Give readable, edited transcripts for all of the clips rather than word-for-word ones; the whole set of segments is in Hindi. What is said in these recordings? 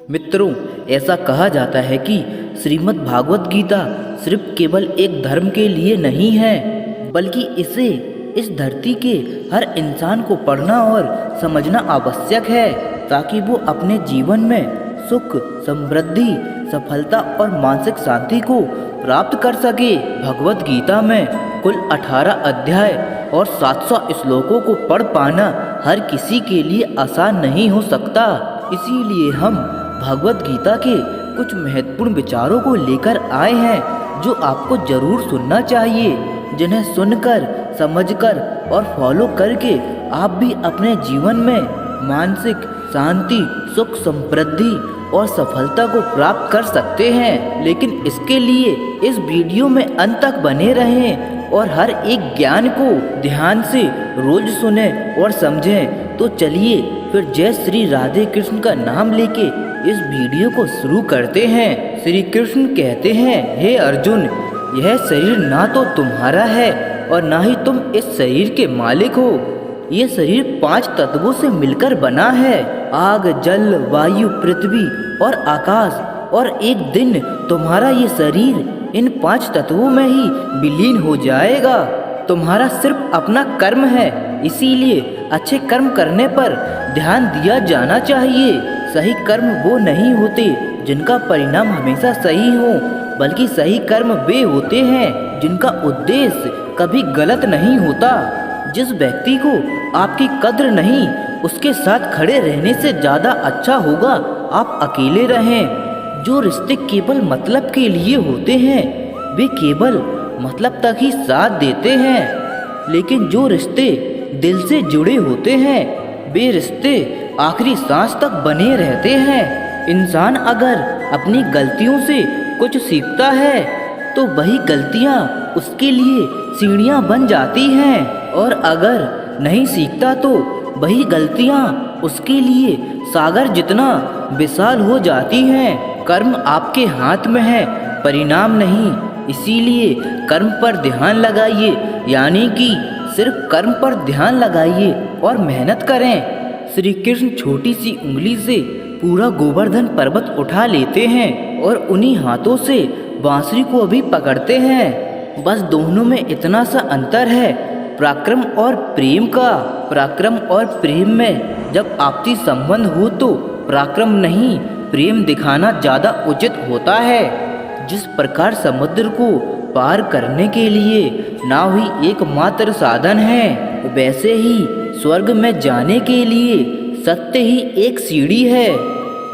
मित्रों, ऐसा कहा जाता है कि श्रीमद् भागवत गीता सिर्फ केवल एक धर्म के लिए नहीं है, बल्कि इसे इस धरती के हर इंसान को पढ़ना और समझना आवश्यक है, ताकि वो अपने जीवन में सुख, समृद्धि, सफलता और मानसिक शांति को प्राप्त कर सके। भगवत गीता में कुल 18 अध्याय और 700 श्लोकों को पढ़ पाना हर किसी के लिए आसान नहीं हो सकता। इसीलिए हम भगवत गीता के कुछ महत्वपूर्ण विचारों को लेकर आए हैं जो आपको जरूर सुनना चाहिए, जिन्हें सुनकर, समझकर और फॉलो करके आप भी अपने जीवन में मानसिक शांति, सुख, समृद्धि और सफलता को प्राप्त कर सकते हैं। लेकिन इसके लिए इस वीडियो में अंत तक बने रहें और हर एक ज्ञान को ध्यान से रोज सुने और समझें। तो चलिए फिर जय श्री राधे कृष्ण का नाम लेके इस वीडियो को शुरू करते हैं। श्री कृष्ण कहते हैं, हे अर्जुन, यह शरीर ना तो तुम्हारा है और ना ही तुम इस शरीर के मालिक हो। ये शरीर 5 तत्वों से मिलकर बना है, आग, जल, वायु, पृथ्वी और आकाश। और एक दिन तुम्हारा ये शरीर इन 5 तत्वों में ही विलीन हो जाएगा। तुम्हारा सिर्फ अपना कर्म है, इसीलिए अच्छे कर्म करने पर ध्यान दिया जाना चाहिए। सही कर्म वो नहीं होते जिनका परिणाम हमेशा सही हो, बल्कि सही कर्म वे होते हैं जिनका उद्देश्य कभी गलत नहीं होता। जिस व्यक्ति को आपकी कद्र नहीं, उसके साथ खड़े रहने से ज़्यादा अच्छा होगा आप अकेले रहें। जो रिश्ते केवल मतलब के लिए होते हैं वे केवल मतलब तक ही साथ देते हैं, लेकिन जो रिश्ते दिल से जुड़े होते हैं वे रिश्ते आखिरी सांस तक बने रहते हैं। इंसान अगर अपनी गलतियों से कुछ सीखता है तो वही गलतियाँ उसके लिए सीढ़ियाँ बन जाती हैं, और अगर नहीं सीखता तो वही गलतियाँ उसके लिए सागर जितना विशाल हो जाती हैं। कर्म आपके हाथ में है, परिणाम नहीं। इसीलिए कर्म पर ध्यान लगाइए, यानी कि सिर्फ कर्म पर ध्यान लगाइए और मेहनत करें। श्री कृष्ण छोटी सी उंगली से पूरा गोवर्धन पर्वत उठा लेते हैं और उन्हीं हाथों से बांसुरी को भी पकड़ते हैं। बस दोनों में इतना सा अंतर है, पराक्रम और प्रेम का। पराक्रम और प्रेम में जब आपसी संबंध हो तो पराक्रम नहीं, प्रेम दिखाना ज़्यादा उचित होता है। जिस प्रकार समुद्र को पार करने के लिए नाव ही एकमात्र साधन है, वैसे ही स्वर्ग में जाने के लिए सत्य ही एक सीढ़ी है।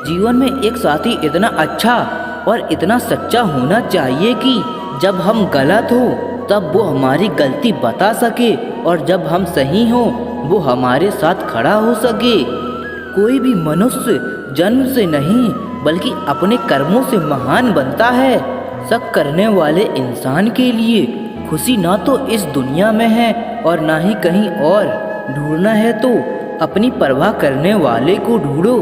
जीवन में एक साथी इतना अच्छा और इतना सच्चा होना चाहिए कि जब हम गलत हो तब वो हमारी गलती बता सके, और जब हम सही हो वो हमारे साथ खड़ा हो सके। कोई भी मनुष्य जन्म से नहीं बल्कि अपने कर्मों से महान बनता है। शक करने वाले इंसान के लिए खुशी ना तो इस दुनिया में है और ना ही कहीं और। ढूंढना है तो अपनी परवाह करने वाले को ढूंढो,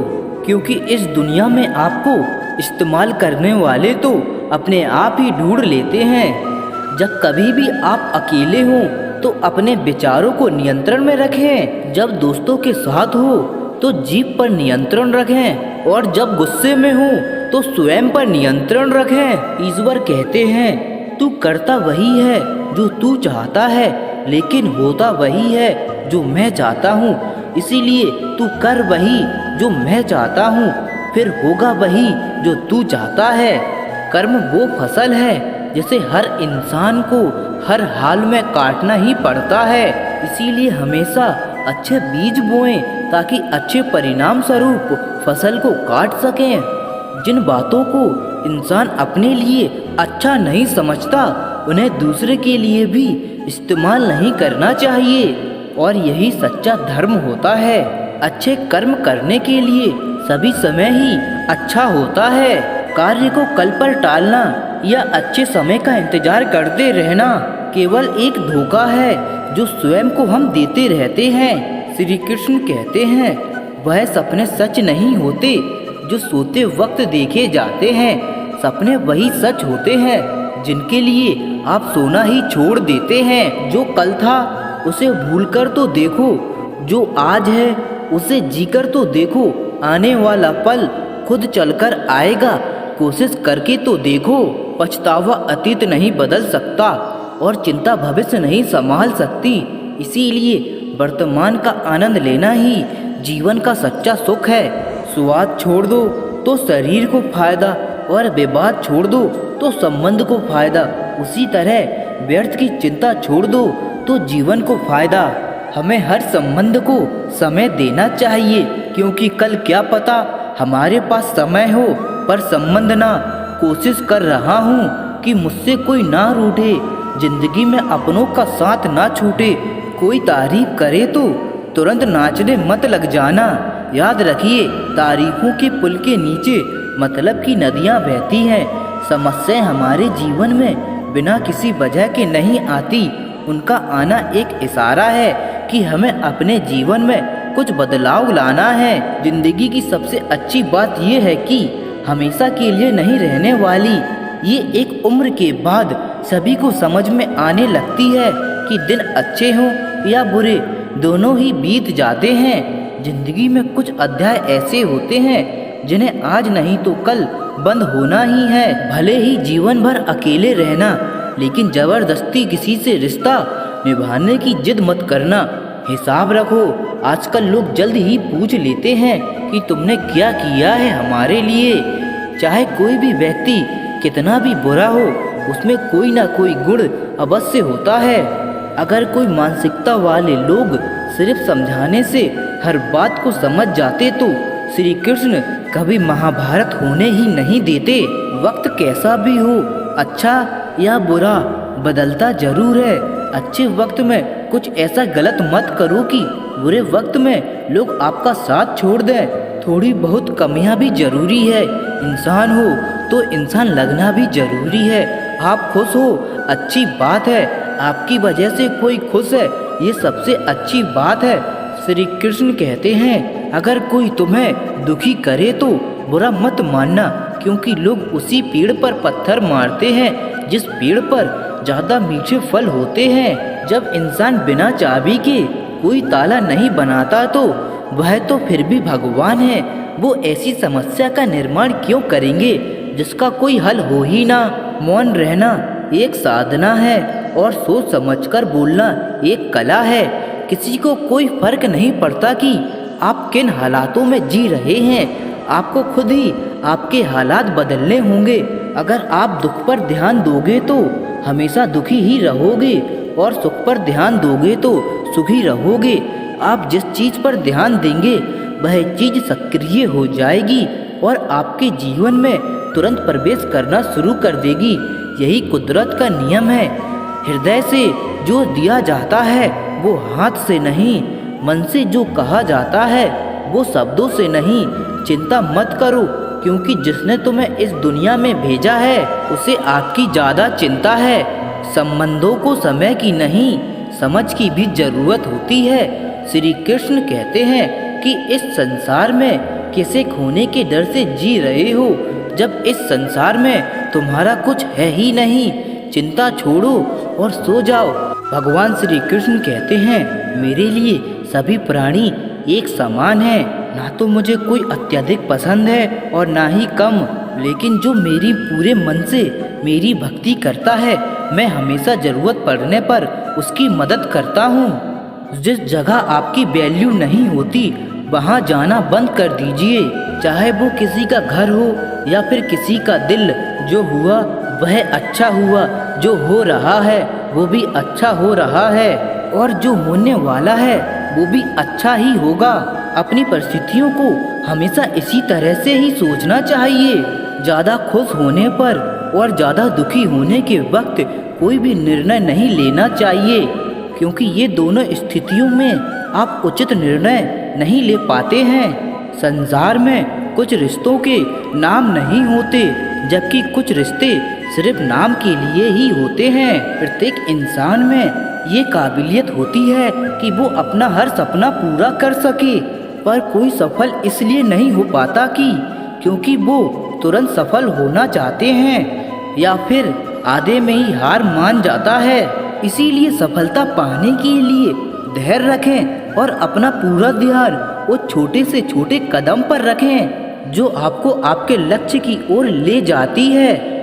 क्योंकि इस दुनिया में आपको इस्तेमाल करने वाले तो अपने आप ही ढूंढ लेते हैं। जब कभी भी आप अकेले हों तो अपने विचारों को नियंत्रण में रखें। जब दोस्तों के साथ हो तो जीभ पर नियंत्रण रखें, और जब गुस्से में हो तो स्वयं पर नियंत्रण रखें। ईश्वर कहते हैं, तू करता वही है जो तू चाहता है, लेकिन होता वही है जो मैं चाहता हूँ। इसीलिए तू कर वही जो मैं चाहता हूँ, फिर होगा वही जो तू चाहता है। कर्म वो फसल है जिसे हर इंसान को हर हाल में काटना ही पड़ता है। इसीलिए हमेशा अच्छे बीज बोएं ताकि अच्छे परिणाम स्वरूप फसल को काट सकें। जिन बातों को इंसान अपने लिए अच्छा नहीं समझता उन्हें दूसरे के लिए भी इस्तेमाल नहीं करना चाहिए, और यही सच्चा धर्म होता है। अच्छे कर्म करने के लिए सभी समय ही अच्छा होता है। कार्य को कल पर टालना या अच्छे समय का इंतजार करते रहना केवल एक धोखा है जो स्वयं को हम देते रहते हैं। श्री कृष्ण कहते हैं, वह सपने सच नहीं होते जो सोते वक्त देखे जाते हैं। सपने वही सच होते हैं जिनके लिए आप सोना ही छोड़ देते हैं। जो कल था उसे भूलकर तो देखो, जो आज है उसे जीकर तो देखो। आने वाला पल खुद चलकर आएगा। कोशिश करके तो देखो। पछतावा अतीत नहीं बदल सकता और चिंता भविष्य नहीं संभाल सकती। इसीलिए वर्तमान का आनंद लेना ही जीवन का सच्चा सुख है। स्वाद छोड़ दो तो शरीर को फायदा और विवाद छोड़ दो तो संबंध को फायदा। उसी तरह व्यर्थ की चिंता छोड़ दो तो जीवन को फायदा। हमें हर संबंध को समय देना चाहिए, क्योंकि कल क्या पता हमारे पास समय हो पर संबंध ना। कोशिश कर रहा हूँ कि मुझसे कोई ना रूठे, जिंदगी में अपनों का साथ ना छूटे। कोई तारीफ करे तो तुरंत नाचने मत लग जाना। याद रखिए, तारीफों के पुल के नीचे मतलब की नदियाँ बहती हैं। समस्याएं हमारे जीवन में बिना किसी वजह के नहीं आती। उनका आना एक इशारा है कि हमें अपने जीवन में कुछ बदलाव लाना है। जिंदगी की सबसे अच्छी बात यह है कि हमेशा के लिए नहीं रहने वाली। ये एक उम्र के बाद सभी को समझ में आने लगती है कि दिन अच्छे हों या बुरे, दोनों ही बीत जाते हैं। जिंदगी में कुछ अध्याय ऐसे होते हैं जिन्हें आज नहीं तो कल बंद होना ही है। भले ही जीवन भर अकेले रहना, लेकिन जबरदस्ती किसी से रिश्ता निभाने की जिद मत करना। हिसाब रखो, आजकल लोग जल्द ही पूछ लेते हैं कि तुमने क्या किया है हमारे लिए। चाहे कोई भी व्यक्ति कितना भी बुरा हो, उसमें कोई ना कोई गुण अवश्य होता है। अगर कोई मानसिकता वाले लोग सिर्फ समझाने से हर बात को समझ जाते तो श्री कृष्ण कभी महाभारत होने ही नहीं देते। वक्त कैसा भी हो, अच्छा या बुरा, बदलता जरूर है। अच्छे वक्त में कुछ ऐसा गलत मत करो कि बुरे वक्त में लोग आपका साथ छोड़ दें। थोड़ी बहुत कमियां भी जरूरी है। इंसान हो तो इंसान लगना भी जरूरी है। आप खुश हो, अच्छी बात है। आपकी वजह से कोई खुश है, ये सबसे अच्छी बात है। श्री कृष्ण कहते हैं, अगर कोई तुम्हें दुखी करे तो बुरा मत मानना, क्योंकि लोग उसी पेड़ पर पत्थर मारते हैं जिस पेड़ पर ज़्यादा मीठे फल होते हैं। जब इंसान बिना चाबी के कोई ताला नहीं बनाता तो वह तो फिर भी भगवान है। वो ऐसी समस्या का निर्माण क्यों करेंगे जिसका कोई हल हो ही ना। मौन रहना एक साधना है और सोच समझकर बोलना एक कला है। किसी को कोई फर्क नहीं पड़ता कि आप किन हालातों में जी रहे हैं। आपको खुद ही आपके हालात बदलने होंगे। अगर आप दुख पर ध्यान दोगे तो हमेशा दुखी ही रहोगे, और सुख पर ध्यान दोगे तो सुखी रहोगे। आप जिस चीज़ पर ध्यान देंगे वह चीज़ सक्रिय हो जाएगी और आपके जीवन में तुरंत प्रवेश करना शुरू कर देगी। यही कुदरत का नियम है। हृदय से जो दिया जाता है वो हाथ से नहीं, मन से जो कहा जाता है वो शब्दों से नहीं। चिंता मत करो, क्योंकि जिसने तुम्हें इस दुनिया में भेजा है उसे आपकी ज़्यादा चिंता है। संबंधों को समय की नहीं, समझ की भी जरूरत होती है। श्री कृष्ण कहते हैं कि इस संसार में किसे खोने के डर से जी रहे हो, जब इस संसार में तुम्हारा कुछ है ही नहीं। चिंता छोड़ो और सो जाओ। भगवान श्री कृष्ण कहते हैं, मेरे लिए सभी प्राणी एक समान है। ना तो मुझे कोई अत्यधिक पसंद है और ना ही कम, लेकिन जो मेरी पूरे मन से मेरी भक्ति करता है, मैं हमेशा ज़रूरत पड़ने पर उसकी मदद करता हूँ। जिस जगह आपकी वैल्यू नहीं होती वहाँ जाना बंद कर दीजिए। चाहे वो किसी का घर हो या फिर किसी का दिल। जो हुआ वह अच्छा हुआ, जो हो रहा है वो भी अच्छा हो रहा है, और जो होने वाला है वो भी अच्छा ही होगा। अपनी परिस्थितियों को हमेशा इसी तरह से ही सोचना चाहिए। ज़्यादा खुश होने पर और ज़्यादा दुखी होने के वक्त कोई भी निर्णय नहीं लेना चाहिए, क्योंकि ये दोनों स्थितियों में आप उचित निर्णय नहीं ले पाते हैं। संसार में कुछ रिश्तों के नाम नहीं होते, जबकि कुछ रिश्ते सिर्फ नाम के लिए ही होते हैं। प्रत्येक इंसान में ये काबिलियत होती है कि वो अपना हर सपना पूरा कर सके, पर कोई सफल इसलिए नहीं हो पाता क्योंकि वो तुरंत सफल होना चाहते हैं या फिर आधे में ही हार मान जाता है। इसीलिए सफलता पाने के लिए धैर्य रखें और अपना पूरा ध्यान उस छोटे से छोटे कदम पर रखें जो आपको आपके लक्ष्य की ओर ले जाती है।